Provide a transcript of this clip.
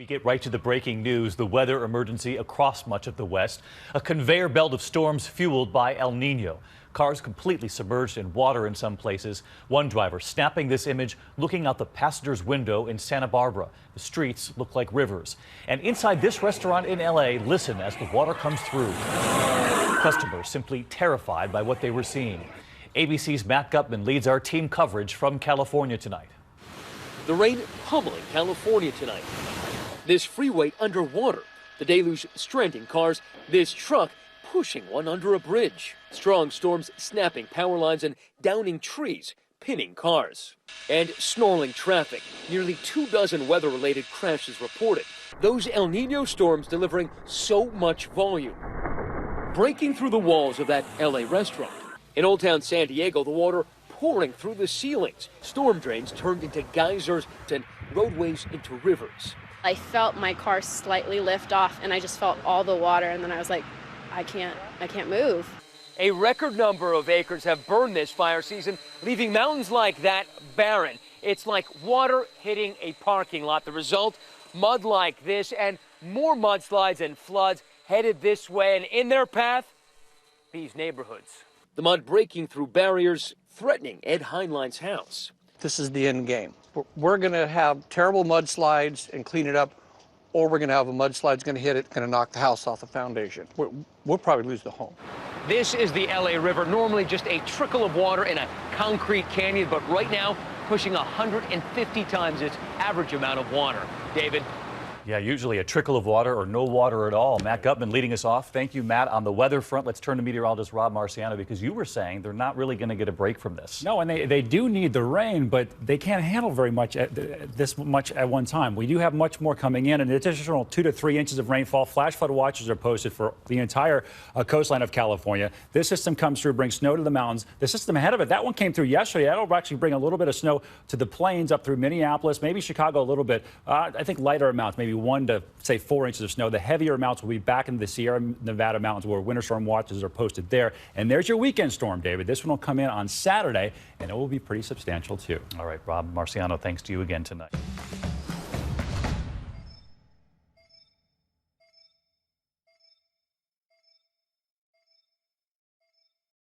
We get right to the breaking news, the weather emergency across much of the West. A conveyor belt of storms fueled by El Nino. Cars completely submerged in water in some places. One driver snapping this image, looking out the passenger's window in Santa Barbara. The streets look like rivers. And inside this restaurant in L.A., listen as the water comes through. Customers simply terrified by what they were seeing. ABC's Matt Gutman leads our team coverage from California tonight. The rain pummeling California tonight. This freeway underwater, the deluge stranding cars, this truck pushing one under a bridge. Strong storms snapping power lines and downing trees, pinning cars. And snarling traffic, nearly 24 weather-related crashes reported. Those El Nino storms delivering so much volume. Breaking through the walls of that LA restaurant. In Old Town San Diego, the water pouring through the ceilings. Storm drains turned into geysers and roadways into rivers. I felt my car slightly lift off, and I just felt all the water, and then I was like, I can't move. A record number of acres have burned this fire season, leaving mountains like that barren. It's like water hitting a parking lot. The result, mud like this, and more mudslides and floods headed this way, and in their path, these neighborhoods. The mud breaking through barriers, threatening Ed Heinlein's house. This is the end game. We're going to have terrible mudslides and clean it up, or we're going to have a mudslide that's going to hit it, going to knock the house off the foundation. We'll probably lose the home. This is the LA River, normally just a trickle of water in a concrete canyon, but right now pushing 150 times its average amount of water. David? Yeah, usually a trickle of water or no water at all. Matt Gutman leading us off. Thank you, Matt. On the weather front, let's turn to meteorologist Rob Marciano, because you were saying they're not really going to get a break from this. No, and they do need the rain, but they can't handle very much this much at one time. We do have much more coming in, an additional 2 to 3 inches of rainfall. Flash flood watches are posted for the entire coastline of California. This system comes through, brings snow to the mountains. The system ahead of it, that one came through yesterday. That'll actually bring a little bit of snow to the plains up through Minneapolis, maybe Chicago a little bit. I think lighter amounts, maybe 1 to say 4 inches of snow. The heavier amounts will be back in the Sierra Nevada mountains where winter storm watches are posted there. And there's your weekend storm, David. This one will come in on Saturday, and it will be pretty substantial, too. All right, Rob Marciano, thanks to you again tonight.